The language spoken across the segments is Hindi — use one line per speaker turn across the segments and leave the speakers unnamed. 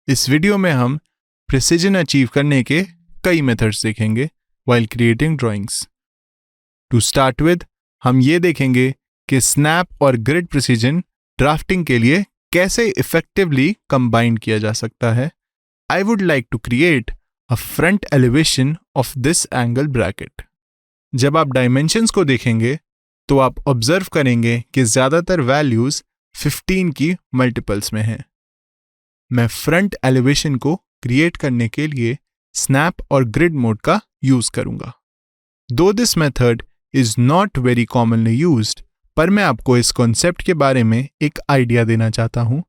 इस वीडियो में हम प्रिसिजन अचीव करने के कई मेथड्स देखेंगे while creating drawings. To start with, हम ये देखेंगे कि स्नैप और ग्रिड प्रिसिजन ड्राफ्टिंग के लिए कैसे इफेक्टिवली कंबाइन किया जा सकता है. I would like to create a front elevation of this angle bracket. जब आप डायमेंशंस को देखेंगे तो आप ऑब्जर्व करेंगे कि ज़्यादातर वैल्यूज 15 की मल्टीपल्स में हैं. मैं फ्रंट एलिवेशन को क्रिएट करने के लिए स्नैप और ग्रिड मोड का यूज करूंगा. दो this method is not very commonly used, पर मैं आपको इस कॉन्सेप्ट के बारे में एक आइडिया देना चाहता हूं.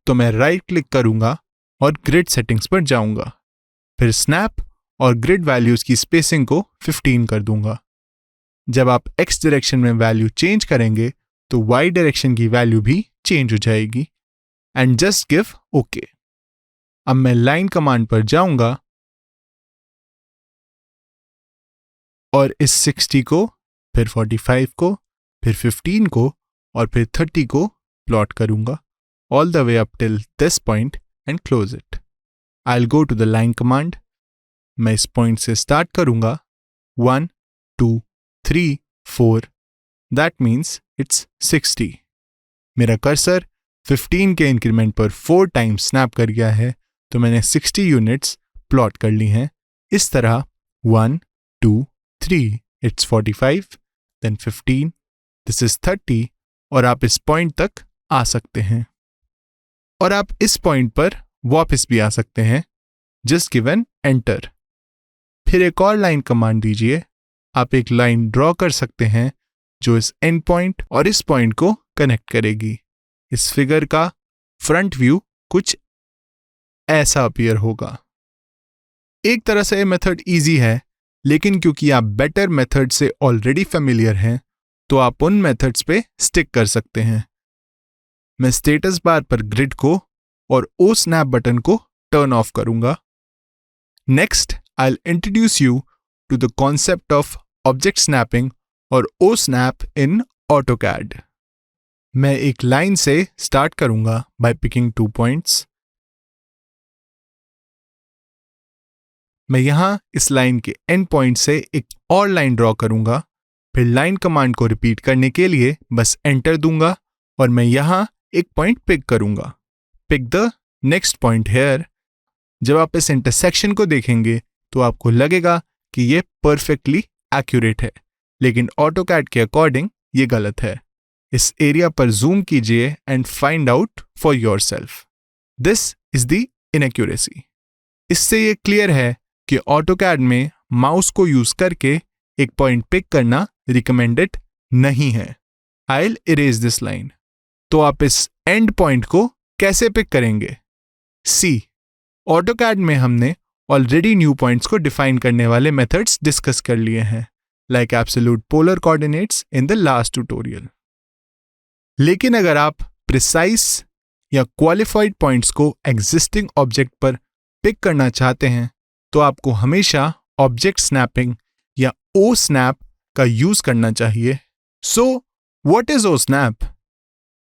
तो मैं राइट क्लिक करूंगा और ग्रिड सेटिंग्स पर जाऊंगा. फिर स्नैप और ग्रिड वैल्यूज की स्पेसिंग को 15 कर दूंगा. जब आप एक्स डायरेक्शन में वैल्यू चेंज करेंगे तो वाई डायरेक्शन की वैल्यू भी चेंज हो जाएगी. And just give okay. अब मैं लाइन कमांड पर जाऊंगा और इस 60 को, फिर 45 को, फिर 15 को और फिर 30 को प्लॉट करूंगा all the way up till this point and close it. I will go to the line command. मैं इस पॉइंट से स्टार्ट करूंगा 1 2 3 4. That means it's 60. मेरा कर्सर 15 के इंक्रीमेंट पर 4 टाइम्स स्नैप कर गया है, तो मैंने 60 यूनिट्स प्लॉट कर ली हैं. इस तरह 1 2 3 इट्स 45, देन 15, दिस इज 30 और आप इस पॉइंट तक आ सकते हैं. और आप इस पॉइंट पर वापस भी आ सकते हैं. Just give an enter. फिर एक और लाइन कमांड दीजिए. आप एक लाइन ड्रॉ कर सकते हैं जो इस एंड पॉइंट और इस पॉइंट को कनेक्ट करेगी. इस फिगर का फ्रंट व्यू कुछ ऐसा अपीयर होगा. एक तरह से ये मेथड इजी है, लेकिन क्योंकि आप बेटर मेथड से ऑलरेडी फेमिलियर हैं तो आप उन मेथड्स पे स्टिक कर सकते हैं. मैं स्टेटस बार पर ग्रिड को और ओ स्नैप बटन को टर्न ऑफ करूंगा. Next I will introduce you to the concept of object snapping और ओ स्नैप इन AutoCAD. मैं एक लाइन से स्टार्ट करूंगा बाय पिकिंग 2 पॉइंट्स. मैं यहां इस लाइन के एंड पॉइंट से एक और लाइन ड्रॉ करूंगा. फिर लाइन कमांड को रिपीट करने के लिए बस एंटर दूंगा और मैं यहां एक पॉइंट पिक करूंगा. Pick the next point here. जब आप इस इंटरसेक्शन को देखेंगे तो आपको लगेगा कि ये परफेक्टली एक्यूरेट है, लेकिन AutoCAD के अकॉर्डिंग ये गलत है. इस एरिया पर जूम कीजिए and find out for yourself. This is the inaccuracy. इससे ये क्लियर है कि AutoCAD में माउस को यूज करके एक पॉइंट पिक करना रिकमेंडेड नहीं है. I will erase this line. तो आप इस एंड पॉइंट को कैसे पिक करेंगे? सी, AutoCAD में हमने ऑलरेडी न्यू पॉइंट्स को डिफाइन करने वाले मेथड्स डिस्कस कर लिए हैं, like absolute polar coordinates in the last tutorial. लेकिन अगर आप प्रिसाइज या क्वालिफाइड पॉइंट्स को एग्जिस्टिंग ऑब्जेक्ट पर पिक करना चाहते हैं तो आपको हमेशा ऑब्जेक्ट स्नैपिंग या ओ स्नैप का यूज करना चाहिए. So what is O snap?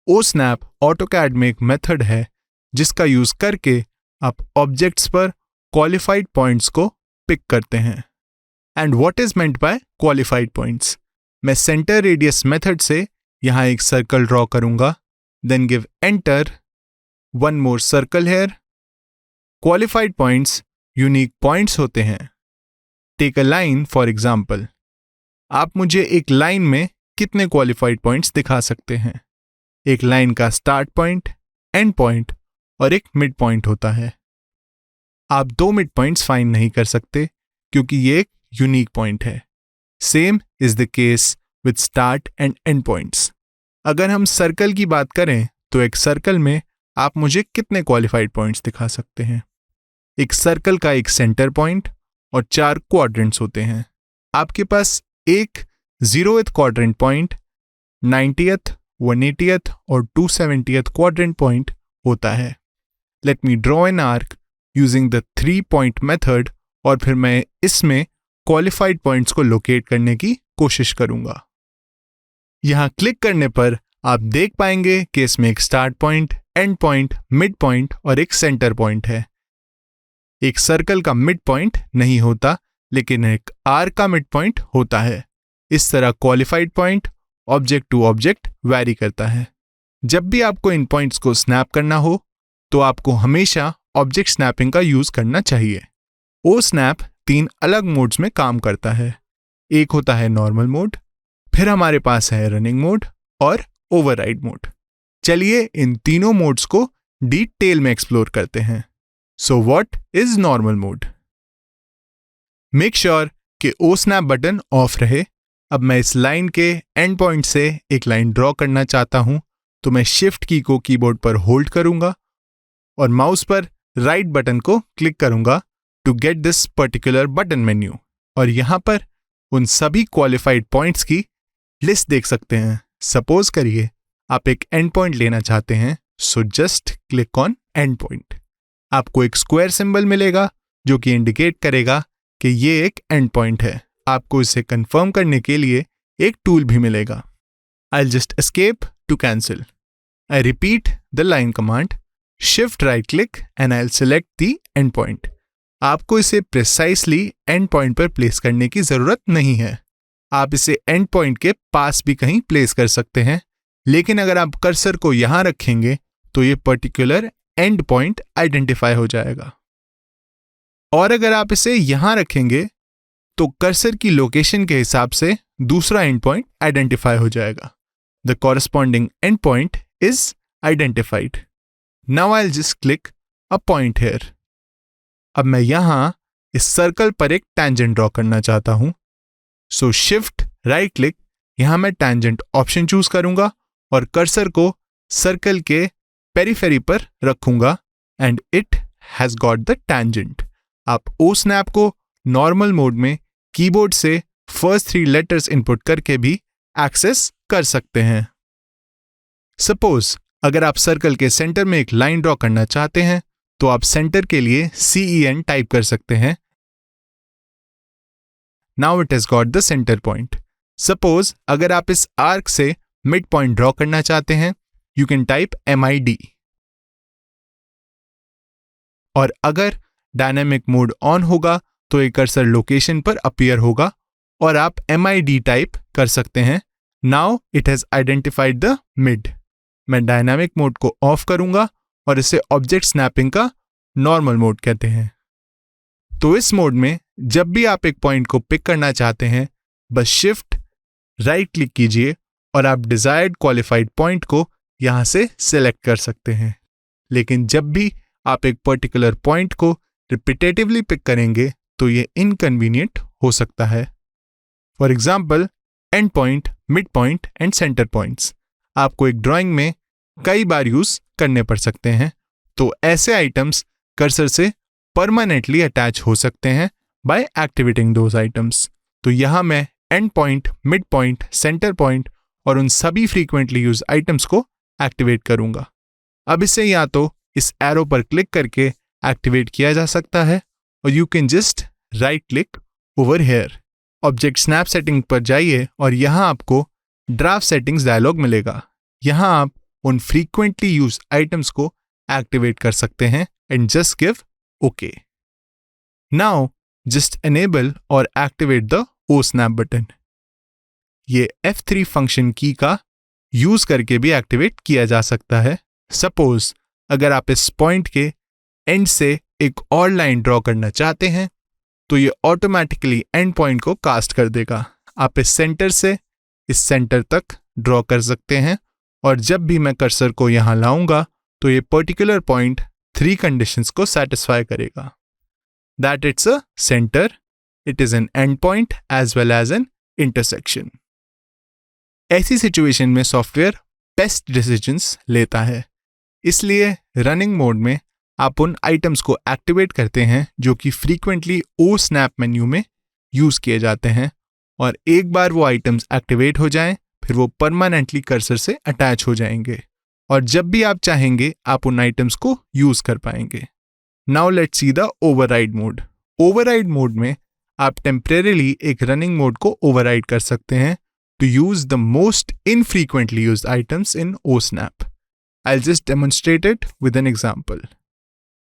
O snap AutoCAD में एक मेथड है जिसका यूज करके आप ऑब्जेक्ट्स पर क्वालिफाइड पॉइंट्स को पिक करते हैं. And what is meant by qualified points? मैं सेंटर रेडियस मेथड से यहां एक सर्कल ड्रॉ करूंगा, then give enter. One more circle here. Qualified points unique points होते हैं. Take a line for example. आप मुझे एक लाइन में कितने क्वालिफाइड पॉइंट्स दिखा सकते हैं? एक लाइन का स्टार्ट पॉइंट, एंड पॉइंट और एक मिड पॉइंट होता है. आप 2 मिड पॉइंट्स फाइंड नहीं कर सकते क्योंकि ये एक यूनिक पॉइंट है. Same is the case with start and and points. अगर हम सर्कल की बात करें तो एक सर्कल में आप मुझे कितने क्वालिफाइड पॉइंट्स दिखा सकते हैं? एक सर्कल का एक सेंटर पॉइंट और 4 क्वाड्रेंट्स होते हैं. आपके पास एक 0th quadrant point, 90th, 180th और 270th क्वाड्रेंट पॉइंट होता है. Let me draw an arc using the 3 point method और फिर मैं इसमें क्वालिफाइड पॉइंट्स को लोकेट करने की कोशिश करूंगा. यहां क्लिक करने पर आप देख पाएंगे कि इसमें एक start point, and point, mid point और एक सेंटर पॉइंट है। एक सर्कल का मिड पॉइंट नहीं होता, लेकिन एक आर्क का मिड पॉइंट होता है। इस तरह qualified point object to object vary करता है। जब भी आपको इन पॉइंट्स को स्नैप करना हो तो आपको हमेशा ऑब्जेक्ट स्नैपिंग का यूज करना चाहिए। ओ स्नैप 3 अलग मोड्स में काम करता है। एक होता है नॉर्मल मोड, फिर हमारे पास है रनिंग मोड और ओवरराइड मोड। चलिए इन तीनों मोड्स को डिटेल में एक्सप्लोर करते हैं। सो what is normal mode? Make sure कि ओ स्नैप बटन ऑफ रहे। अब मैं इस लाइन के एंड पॉइंट से एक लाइन ड्रॉ करना चाहता हूं, तो मैं शिफ्ट की को कीबोर्ड पर होल्ड करूंगा और माउस पर राइट बटन को क्लिक करूंगा to get this particular button menu. और यहां पर उन सभी क्वालिफाइड पॉइंट्स की लिस्ट देख सकते हैं। सपोज करिए आप एक एंड पॉइंट लेना चाहते हैं, so just click on and point. आपको एक स्क्वायर सिंबल मिलेगा जो कि इंडिकेट करेगा कि ये एक एंड पॉइंट है। आपको इसे कंफर्म करने के लिए एक टूल भी मिलेगा। I'll just escape to cancel. I repeat the line command, shift right click and I'll select the endpoint. आपको इसे प्रिसाइसली एंड पॉइंट पर प्लेस करने की जरूरत नहीं है। आप इसे एंड पॉइंट के पास भी कहीं प्लेस कर सकते हैं, लेकिन अगर आप कर्सर को यहां रखेंगे तो ये पर्टिकुलर एंड पॉइंट आइडेंटिफाई हो जाएगा। और अगर आप इसे यहां रखेंगे तो कर्सर की लोकेशन के हिसाब से दूसरा एंड पॉइंट आइडेंटिफाई हो जाएगा। The corresponding endpoint is identified. Now I'll just click a point here. अब मैं यहां इस सर्कल पर एक tangent ड्रॉ करना चाहता हूं। So shift right click, यहां मैं tangent ऑप्शन चूज करूंगा और कर्सर को सर्कल के पेरिफेरी पर रखूंगा and it has got the tangent. आप O snap को नॉर्मल मोड में कीबोर्ड से फर्स्ट 3 लेटर्स इनपुट करके भी एक्सेस कर सकते हैं। सपोज अगर आप सर्कल के सेंटर में एक लाइन ड्रॉ करना चाहते हैं तो आप सेंटर के लिए CEN टाइप कर सकते हैं। Now it has got the centre point. Suppose अगर आप इस आर्क से मिड पॉइंट ड्रॉ करना चाहते हैं, यू कैन टाइप MID। और अगर डायनामिक मोड ऑन होगा तो एक कर्सर लोकेशन पर अपीयर होगा और आप MID टाइप कर सकते हैं। Now it has identified the mid. मैं डायनामिक मोड को ऑफ करूंगा और इसे ऑब्जेक्ट स्नैपिंग का नॉर्मल मोड कहते हैं। तो इस मोड में जब भी आप एक पॉइंट को पिक करना चाहते हैं, बस शिफ्ट राइट क्लिक कीजिए और आप डिजायर्ड क्वालिफाइड पॉइंट को यहां से सिलेक्ट कर सकते हैं। लेकिन जब भी आप एक पर्टिकुलर पॉइंट को रिपीटेटिवली पिक करेंगे तो ये इनकन्वीनियंट हो सकता है। For example and point, mid point and centre points आपको एक ड्राइंग में कई बार यूज करने पड़ सकते हैं, तो ऐसे आइटम्स कर्सर से परमानेंटली अटैच हो सकते हैं बाय एक्टिवेटिंग दोज आइटम्स। तो यहां मैं and point, mid point, centre point और उन सभी फ्रीक्वेंटली यूज आइटम्स को एक्टिवेट करूंगा। अब इसे या तो इस एरो पर क्लिक करके एक्टिवेट किया जा सकता है और you can just right click over here. Object snap setting पर जाइए और यहां आपको ड्राफ्ट सेटिंग्स डायलॉग मिलेगा। यहां आप उन फ्रीक्वेंटली यूज आइटम्स को एक्टिवेट कर सकते हैं and just give okay. Now just enable और activate the O snap button. ये F3 फंक्शन की का यूज करके भी एक्टिवेट किया जा सकता है। सपोज अगर आप इस पॉइंट के एंड से एक और लाइन ड्रॉ करना चाहते हैं तो ये ऑटोमेटिकली एंड पॉइंट को कास्ट कर देगा। आप इस सेंटर से इस सेंटर तक ड्रॉ कर सकते हैं और जब भी मैं कर्सर को यहां लाऊंगा तो ये पर्टिकुलर पॉइंट 3 कंडीशंस को सेटिस्फाई करेगा। That it's a centre, it is an end point as well as an intersection. ऐसी सिचुएशन में सॉफ्टवेयर बेस्ट डिसीजंस लेता है, इसलिए रनिंग मोड में आप उन आइटम्स को एक्टिवेट करते हैं जो कि फ्रीक्वेंटली ओ स्नैप मेन्यू में यूज किए जाते हैं, और एक बार वो आइटम्स एक्टिवेट हो जाएं फिर वो परमानेंटली कर्सर से अटैच हो जाएंगे और जब भी आप चाहेंगे आप उन आइटम्स को यूज कर पाएंगे। Now let's see the override mode. Override mode में आप टेम्परेरीली एक रनिंग मोड को ओवरराइड कर सकते हैं to use the most infrequently used items in O snap. I'll just demonstrate it with an example.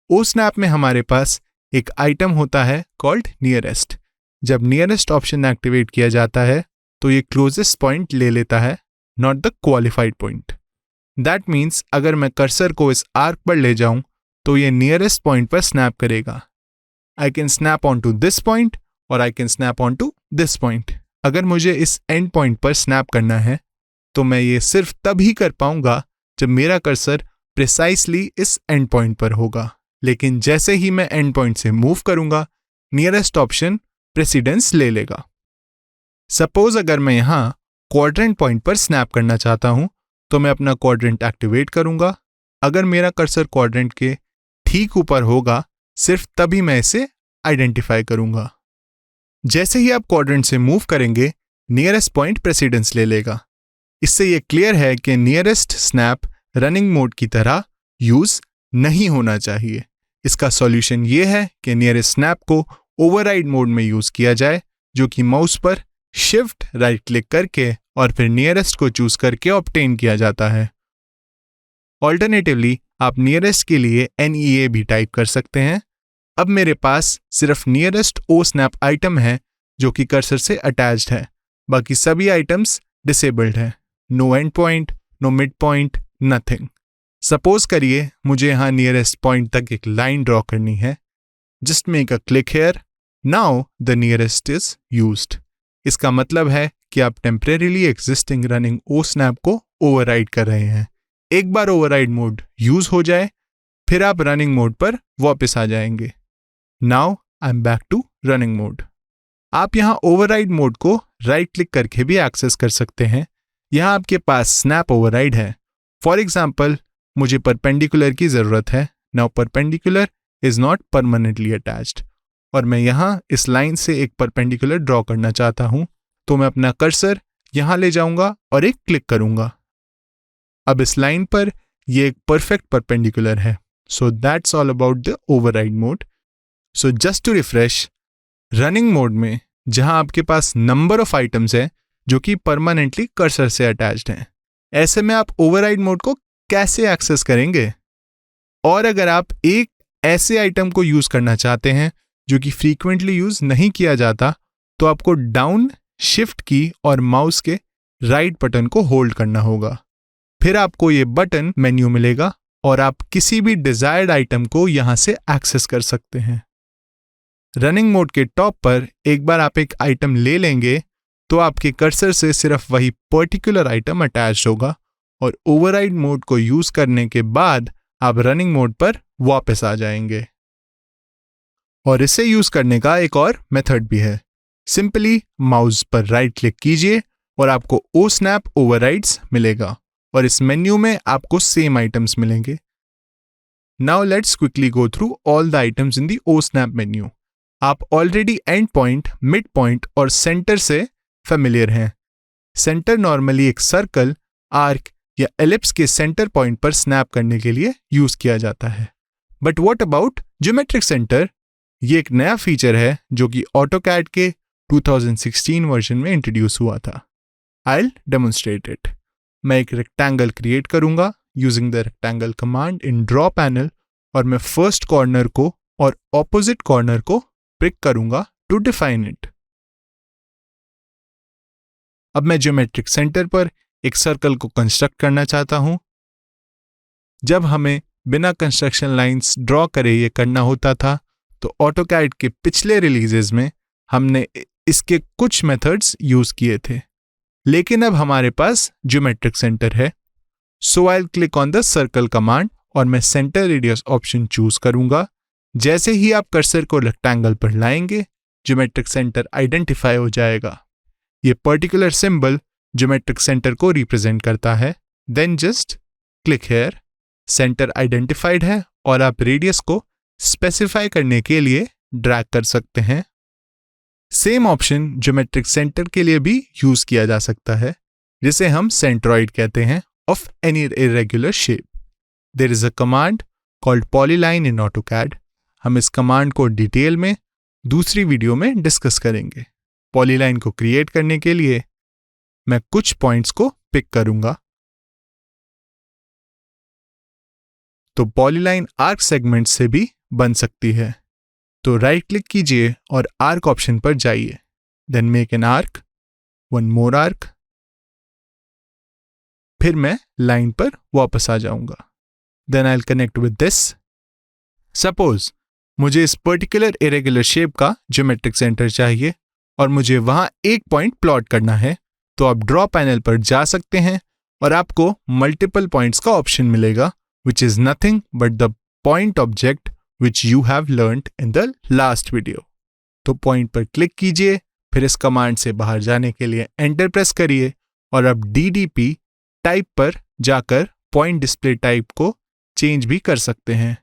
OSnap में हमारे पास एक आइटम होता है called nearest. जब nearest ऑप्शन एक्टिवेट किया जाता है तो ये क्लोजेस्ट पॉइंट ले लेता है, not the qualified point. That means अगर मैं कर्सर को इस आर्क पर ले जाऊं तो ये नियरेस्ट पॉइंट पर स्नैप करेगा. I can snap on to this point और I can snap on to this point. अगर मुझे इस एंड पॉइंट पर स्नैप करना है तो मैं ये सिर्फ तभी कर पाऊंगा जब मेरा कर्सर प्रिसाइसली इस एंड पॉइंट पर होगा. लेकिन जैसे ही मैं एंड पॉइंट से मूव करूंगा नियरेस्ट ऑप्शन प्रेसिडेंस ले लेगा. सपोज अगर मैं यहां क्वाड्रेंट पॉइंट पर स्नैप करना चाहता हूं तो मैं अपना क्वाड्रेंट एक्टिवेट करूंगा. अगर मेरा कर्सर क्वाड्रेंट के ठीक ऊपर होगा सिर्फ तभी मैं इसे आइडेंटिफाई करूंगा. जैसे ही आप क्वाड्रेंट से मूव करेंगे नियरेस्ट पॉइंट प्रेसिडेंस ले लेगा. इससे यह क्लियर है कि नियरेस्ट स्नैप रनिंग मोड की तरह यूज नहीं होना चाहिए. इसका सॉल्यूशन ये है कि नियरेस्ट स्नैप को ओवरराइड मोड में यूज किया जाए, जो कि माउस पर शिफ्ट राइट क्लिक करके और फिर नियरेस्ट को चूज करके ऑब्टेन किया जाता है. ऑल्टरनेटिवली आप नियरेस्ट के लिए NEA भी टाइप कर सकते हैं. अब मेरे पास सिर्फ नियरेस्ट OSnap आइटम है जो कि कर्सर से अटैच्ड है. बाकी सभी आइटम्स डिसेबल्ड है. No end point, no mid point, nothing. Suppose करिए मुझे यहाँ नियरेस्ट पॉइंट तक एक लाइन ड्रॉ करनी है. Just make a click here. Now the nearest is used. इसका मतलब है कि आप टेम्परेरीली एग्जिस्टिंग रनिंग OSnap को ओवरराइड कर रहे हैं. एक बार ओवरराइड मोड यूज हो जाए फिर आप रनिंग मोड पर वापस आ जाएंगे. Now I am back to running mode. आप यहाँ ओवरराइड मोड को राइट क्लिक करके भी एक्सेस कर सकते हैं. यहाँ आपके पास स्नैप ओवरराइड है. फॉर एग्जाम्पल मुझे परपेंडिकुलर की जरूरत है. Now perpendicular is not permanently attached और मैं यहाँ इस लाइन से एक परपेंडिकुलर ड्रॉ करना चाहता हूँ तो मैं अपना कर्सर यहाँ ले जाऊंगा और एक क्लिक करूंगा. अब इस लाइन पर ये एक परफेक्ट परपेंडिकुलर है. So that's all about the override mode. So just to refresh, running mode में जहां आपके पास नंबर ऑफ आइटम्स है जो कि परमानेंटली कर्सर से अटैच्ड हैं, ऐसे में आप ओवरराइड मोड को कैसे एक्सेस करेंगे? और अगर आप एक ऐसे आइटम को यूज करना चाहते हैं जो कि फ्रीक्वेंटली यूज नहीं किया जाता तो आपको डाउन शिफ्ट की और माउस के राइट बटन को होल्ड करना होगा. फिर आपको ये बटन मेन्यू मिलेगा और आप किसी भी डिजायर्ड आइटम को यहां से एक्सेस कर सकते हैं. रनिंग मोड के टॉप पर एक बार आप एक आइटम ले लेंगे तो आपके कर्सर से सिर्फ वही पर्टिकुलर आइटम अटैच होगा और ओवरराइड मोड को यूज करने के बाद आप रनिंग मोड पर वापस आ जाएंगे. और इसे यूज करने का एक और मेथड भी है. सिंपली माउस पर राइट क्लिक कीजिए और आपको OSnap ओवरराइड्स मिलेगा और इस मेन्यू में आपको सेम आइटम्स मिलेंगे. Now let's quickly go through all the items in the OSnap menu. आप already end point, mid point और सेंटर से फेमिलियर हैं. सेंटर नॉर्मली एक सर्कल, आर्क या एलिप्स के सेंटर पॉइंट पर स्नैप करने के लिए यूज किया जाता है. But what about geometric centre? ये एक नया फीचर है जो कि AutoCAD के 2016 वर्जन में इंट्रोड्यूस हुआ था. I'll demonstrate it. मैं एक रेक्टेंगल क्रिएट करूंगा using the rectangle command in draw panel और मैं फर्स्ट कॉर्नर को और ऑपोजिट कॉर्नर को पिक करूंगा टू डिफाइन इट. अब मैं ज्योमेट्रिक सेंटर पर एक सर्कल को कंस्ट्रक्ट करना चाहता हूं. जब हमें बिना कंस्ट्रक्शन लाइंस ड्रॉ करे ये करना होता था तो AutoCAD के पिछले रिलीजेस में हमने इसके कुछ मेथड्स यूज किए थे, लेकिन अब हमारे पास ज्योमेट्रिक सेंटर है. So I will click on the circle command और मैं सेंटर रेडियस ऑप्शन चूज करूंगा. जैसे ही आप कर्सर को रेक्टेंगल पर लाएंगे ज्योमेट्रिक सेंटर आइडेंटिफाई हो जाएगा. ये पर्टिकुलर सिंबल ज्योमेट्रिक सेंटर को रिप्रेजेंट करता है. Then just click here. Centre identified है और आप रेडियस को स्पेसिफाई करने के लिए ड्रैग कर सकते हैं. सेम ऑप्शन ज्योमेट्रिक सेंटर के लिए भी यूज किया जा सकता है, जिसे हम सेंट्रॉइड कहते हैं, of any irregular shape. There is a command called polyline in AutoCAD. हम इस कमांड को डिटेल में दूसरी वीडियो में डिस्कस करेंगे. पॉलीलाइन को क्रिएट करने के लिए मैं कुछ पॉइंट्स को पिक करूंगा तो पॉलीलाइन आर्क सेगमेंट से भी बन सकती है। तो राइट क्लिक कीजिए और आर्क ऑप्शन पर जाइए, then make an arc, one more arc, फिर मैं लाइन पर वापस आ जाऊंगा। Then I will connect with this. Suppose मुझे इस पर्टिकुलर इरेगुलर शेप का ज्योमेट्रिक सेंटर चाहिए और मुझे वहां एक पॉइंट प्लॉट करना है, तो आप ड्रॉ पैनल पर जा सकते हैं और आपको मल्टीपल पॉइंट्स का ऑप्शन मिलेगा, which is nothing but the point object which you have learned in the last video. तो पॉइंट पर क्लिक कीजिए, फिर इस कमांड से बाहर जाने के लिए एंटर प्रेस करिए और अब DDP टाइप पर जाकर पॉइंट डिस्प्ले टाइप को चेंज भी कर सकते हैं।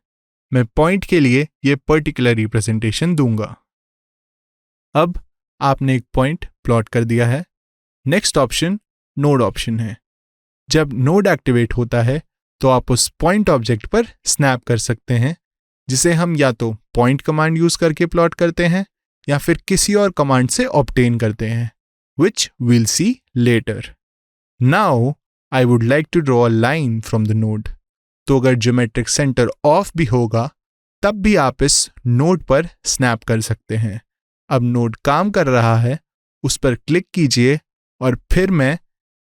मैं पॉइंट के लिए ये पर्टिकुलर रिप्रेजेंटेशन दूंगा। अब आपने एक पॉइंट प्लॉट कर दिया है। नेक्स्ट ऑप्शन नोड ऑप्शन है। जब नोड एक्टिवेट होता है तो आप उस पॉइंट ऑब्जेक्ट पर स्नैप कर सकते हैं, जिसे हम या तो पॉइंट कमांड यूज करके प्लॉट करते हैं या फिर किसी और कमांड से ऑब्टेन करते हैं, which we'll see later. Now I would like to draw a line from the node. तो अगर ज्योमेट्रिक सेंटर ऑफ भी होगा तब भी आप इस नोड पर स्नैप कर सकते हैं। अब नोड काम कर रहा है, उस पर क्लिक कीजिए और फिर मैं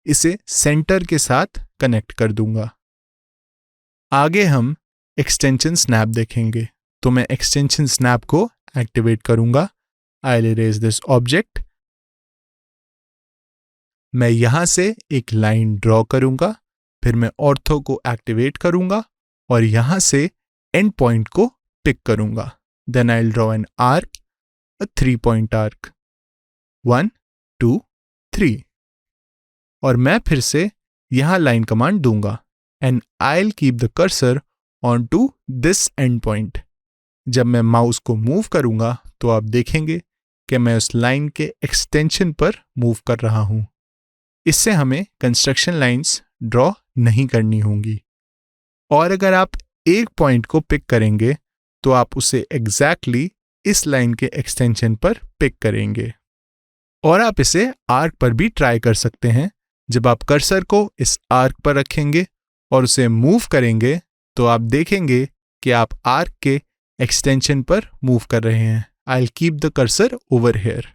इसे सेंटर के साथ कनेक्ट कर दूंगा। आगे हम एक्सटेंशन स्नैप देखेंगे, तो मैं एक्सटेंशन स्नैप को एक्टिवेट करूंगा। I will erase this object. मैं यहां से एक लाइन ड्रॉ करूंगा, फिर मैं ऑर्थो को एक्टिवेट करूंगा और यहां से एंड पॉइंट को पिक करूंगा। Then I will draw an arc, a 3 point arc, 1 2 3, और मैं फिर से यहां लाइन कमांड दूंगा and I will keep the cursor on to this end point. जब मैं माउस को मूव करूंगा तो आप देखेंगे कि मैं उस लाइन के एक्सटेंशन पर मूव कर रहा हूं। इससे हमें कंस्ट्रक्शन लाइंस ड्रॉ नहीं करनी होंगी। और अगर आप एक पॉइंट को पिक करेंगे तो आप उसे एग्जैक्टली इस लाइन के एक्सटेंशन पर पिक करेंगे। और आप इसे आर्क पर भी ट्राई कर सकते हैं। जब आप कर्सर को इस आर्क पर रखेंगे और उसे मूव करेंगे तो आप देखेंगे कि आप आर्क के एक्सटेंशन पर मूव कर रहे हैं। आई will keep the cursor over here.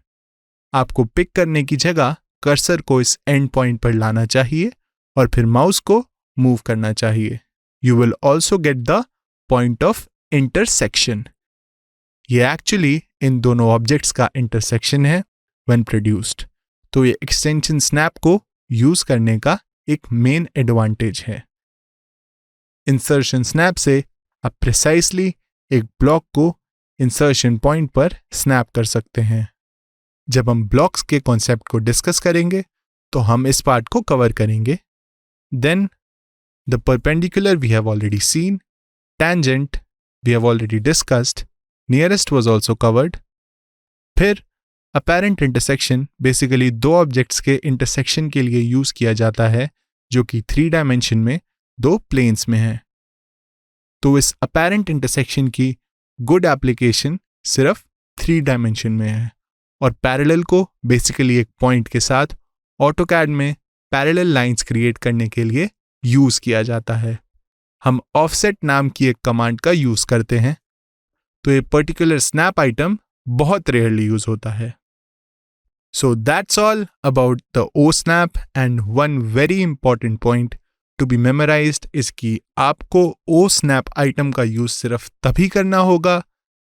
आपको पिक करने की जगह कर्सर को इस एंड पॉइंट पर लाना चाहिए और फिर माउस को मूव करना चाहिए। You will also get the point of intersection. ये एक्चुअली इन दोनों ऑब्जेक्ट्स का इंटरसेक्शन है व्हेन प्रोड्यूस्ड। तो ये एक्सटेंशन स्नैप को यूज करने का एक मेन एडवांटेज है। इंसर्शन स्नैप से आप प्रिसाइसली एक ब्लॉक को इंसर्शन पॉइंट पर स्नैप कर सकते हैं। जब हम ब्लॉक्स के कॉन्सेप्ट को डिस्कस करेंगे तो हम इस पार्ट को कवर करेंगे। Then the perpendicular we have already seen, tangent we have already discussed, nearest was also covered। फिर apparent intersection बेसिकली दो ऑब्जेक्ट्स के इंटरसेक्शन के लिए यूज किया जाता है जो कि 3 डायमेंशन में दो प्लेन्स में है। तो इस apparent intersection की गुड एप्लीकेशन सिर्फ 3 डायमेंशन में है और पैरेलल को बेसिकली एक पॉइंट के साथ ऑटोकैड में पैरेलल लाइंस क्रिएट करने के लिए यूज किया जाता है। हम ऑफसेट नाम की एक कमांड का यूज करते हैं, तो ये पर्टिकुलर स्नैप आइटम बहुत रेयरली यूज होता है। So that's all about the O snap and one very important point to be memorised is कि आपको ओ स्नैप आइटम का यूज सिर्फ तभी करना होगा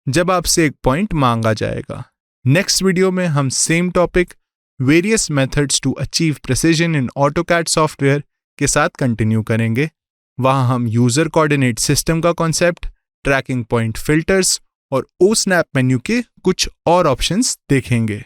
जब आपसे एक पॉइंट मांगा जाएगा। नेक्स्ट वीडियो में हम same topic various methods to achieve precision in AutoCAD software के साथ कंटिन्यू करेंगे। वहां हम यूजर कोऑर्डिनेट सिस्टम का कॉन्सेप्ट, ट्रैकिंग पॉइंट फिल्टर्स और ओ स्नैप मेन्यू के कुछ और ऑप्शंस देखेंगे।